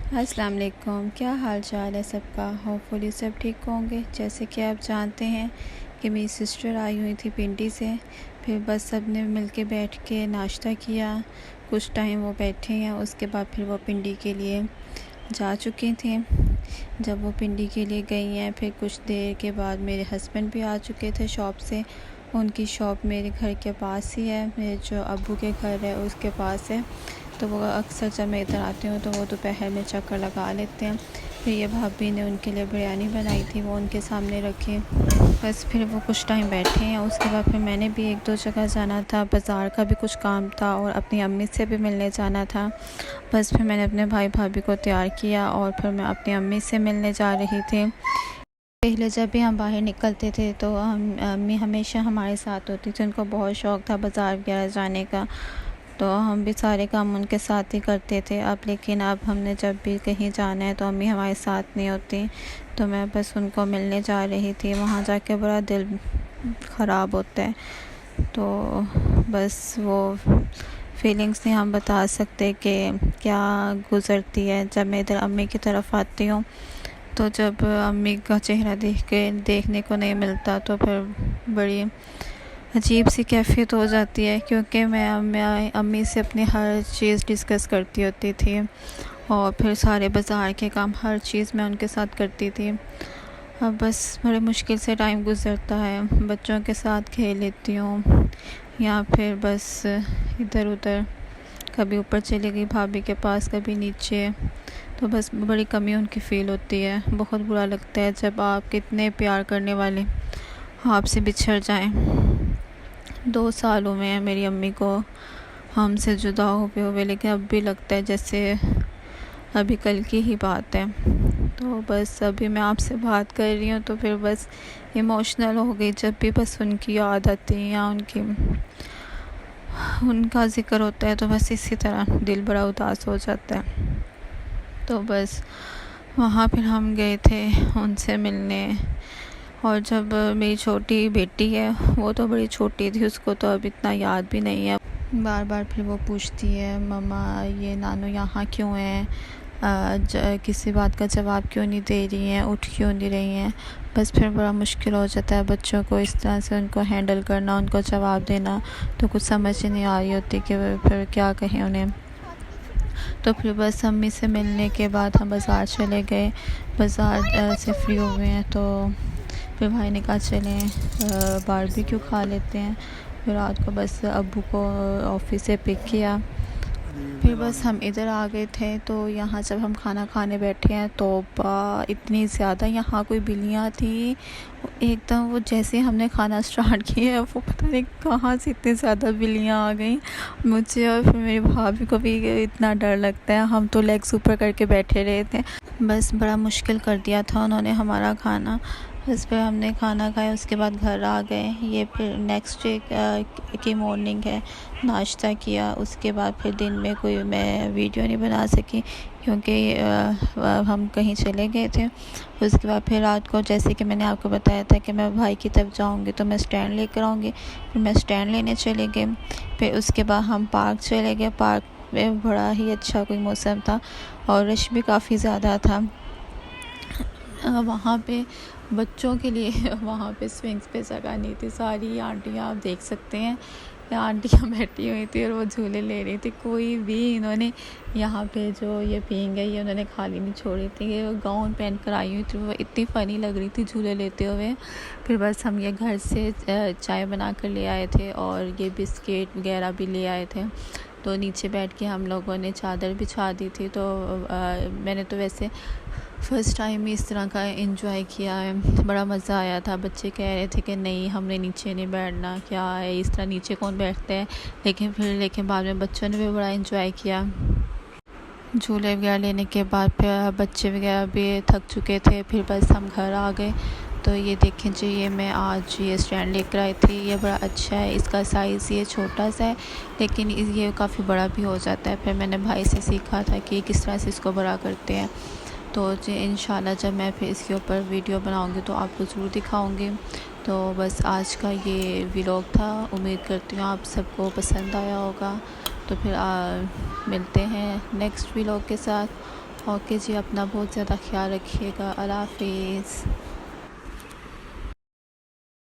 अस्सलाम वालेकुम। क्या हाल चाल है सबका। होपफुली सब ठीक होंगे। जैसे कि आप जानते हैं कि मेरी सिस्टर आई हुई थी पिंडी से। फिर बस सब ने मिल के बैठ के नाश्ता किया। कुछ टाइम वो बैठे हैं, उसके बाद फिर वो पिंडी के लिए जा चुकी थी। जब वो पिंडी के लिए गई हैं, फिर कुछ देर के बाद मेरे हस्बैंड भी आ चुके थे शॉप से। उनकी शॉप मेरे घर के पास ही है, मेरे जो अब्बू के घर है उसके पास है। तो वो अक्सर जब मैं इधर आती हूँ तो वो दोपहर में चक्कर लगा लेते हैं। फिर ये भाभी ने उनके लिए बिरयानी बनाई थी, वो उनके सामने रखी। बस फिर वो कुछ टाइम बैठे हैं। उसके बाद फिर मैंने भी एक दो जगह जाना था, बाज़ार का भी कुछ काम था और अपनी अम्मी से भी मिलने जाना था। बस फिर मैंने अपने भाई भाभी को तैयार किया और फिर मैं अपनी अम्मी से मिलने जा रही थी। पहले जब भी हम बाहर निकलते थे तो अम्मी हमेशा हमारे साथ होती थी। उनको बहुत शौक़ था बाज़ार वगैरह जाने का, तो हम भी सारे काम उनके साथ ही करते थे। लेकिन अब हमने जब भी कहीं जाना है तो अम्मी हमारे साथ नहीं होती, तो मैं बस उनको मिलने जा रही थी। वहाँ जाके बड़ा दिल ख़राब होता है। तो बस वो फीलिंग्स नहीं हम बता सकते कि क्या गुज़रती है जब मैं इधर अम्मी की तरफ आती हूँ। तो जब अम्मी का चेहरा देखने को नहीं मिलता तो फिर बड़ी अजीब सी कैफियत हो जाती है, क्योंकि मैं अम्मी से अपनी हर चीज़ डिस्कस करती होती थी और फिर सारे बाज़ार के काम हर चीज़ मैं उनके साथ करती थी। अब बस बड़े मुश्किल से टाइम गुज़रता है। बच्चों के साथ खेल लेती हूँ या फिर बस इधर उधर, कभी ऊपर चली गई भाभी के पास, कभी नीचे। तो बस बड़ी कमी उनकी फ़ील होती है। बहुत बुरा लगता है जब आप कितने प्यार करने वाले आपसे बिछड़ जाएं। 2 साल हुए हैं मेरी अम्मी को हमसे जुदा हुए, लेकिन अब भी लगता है जैसे अभी कल की ही बात है। तो बस अभी मैं आपसे बात कर रही हूँ तो फिर बस इमोशनल हो गई। जब भी बस उनकी याद आती है या उनका ज़िक्र होता है तो बस इसी तरह दिल बड़ा उदास हो जाता है। तो बस वहाँ फिर हम गए थे उनसे मिलने। और जब मेरी छोटी बेटी है, वो तो बड़ी छोटी थी, उसको तो अब इतना याद भी नहीं है। बार बार फिर वो पूछती है, मम्मा ये नानू यहाँ क्यों है, किसी बात का जवाब क्यों नहीं दे रही हैं, उठ क्यों नहीं रही हैं। बस फिर बड़ा मुश्किल हो जाता है बच्चों को इस तरह से उनको हैंडल करना, उनको जवाब देना। तो कुछ समझ ही नहीं आ रही होती कि फिर क्या कहें उन्हें। तो फिर बस अम्मी से मिलने के बाद हम बाज़ार चले गए। बाज़ार से फ्री हो गए हैं तो फिर भाई ने कहा चलें बारबेक्यू खा लेते हैं। फिर रात को बस अब्बू को ऑफ़िस से पिक किया। फिर बस हम इधर आ गए थे। तो यहाँ जब हम खाना खाने बैठे हैं तो इतनी ज़्यादा यहाँ कोई बिल्लियाँ थी एकदम। वो जैसे हमने खाना स्टार्ट किया वो पता नहीं कहाँ से इतनी ज़्यादा बिल्लियाँ आ गई। मुझे और फिर मेरी भाभी को भी इतना डर लगता है। हम तो लेग्स ऊपर करके बैठे रहे थे। बस बड़ा मुश्किल कर दिया था उन्होंने हमारा खाना। बस फिर हमने खाना खाया, उसके बाद घर आ गए। ये फिर नेक्स्ट डे की मॉर्निंग है। नाश्ता किया, उसके बाद फिर दिन में कोई मैं वीडियो नहीं बना सकी क्योंकि हम कहीं चले गए थे। उसके बाद फिर रात को जैसे कि मैंने आपको बताया था कि मैं भाई की तरफ जाऊंगी तो मैं स्टैंड लेकर आऊँगी। फिर मैं स्टैंड लेने चले गए। फिर उसके बाद हम पार्क चले गए। पार्क में बड़ा ही अच्छा कोई मौसम था और रश भी काफ़ी ज़्यादा था। वहाँ पे बच्चों के लिए वहाँ पे स्विंग्स पे जगह नहीं थी। सारी आंटियाँ आप देख सकते हैं, आंटियाँ बैठी हुई थी और वो झूले ले रही थी। कोई भी इन्होंने यहाँ पे जो ये पींग है ये उन्होंने खाली नहीं छोड़ी थी। ये गाउन पहन कर आई हुई थी, वो इतनी फ़नी लग रही थी झूले लेते हुए। फिर बस हम ये घर से चाय बना कर ले आए थे और ये बिस्किट वगैरह भी ले आए थे। तो नीचे बैठ के हम लोगों ने चादर बिछा दी थी। तो मैंने तो वैसे फ़र्स्ट टाइम ही इस तरह का एंजॉय किया है, बड़ा मज़ा आया था। बच्चे कह रहे थे कि नहीं हमने नीचे नहीं बैठना, क्या है इस तरह नीचे कौन बैठते हैं। लेकिन बाद में बच्चों ने भी बड़ा एंजॉय किया। झूले वगैरह लेने के बाद फिर बच्चे वगैरह भी थक चुके थे। फिर बस हम घर आ गए। तो ये देखें जी, ये मैं आज ये स्टैंड लेकर आई थी। ये बड़ा अच्छा है, इसका साइज़ ये छोटा सा है लेकिन ये काफ़ी बड़ा भी हो जाता है। फिर मैंने भाई से सीखा था कि किस तरह से इसको बड़ा करते हैं। तो जी इंशाल्लाह जब मैं फिर इसके ऊपर वीडियो बनाऊंगी तो आपको ज़रूर दिखाऊंगी। तो बस आज का ये व्लॉग था। उम्मीद करती हूँ आप सबको पसंद आया होगा। तो फिर मिलते हैं नेक्स्ट व्लॉग के साथ। ओके जी, अपना बहुत ज़्यादा ख्याल रखिएगा। अल्लाह हाफिज़।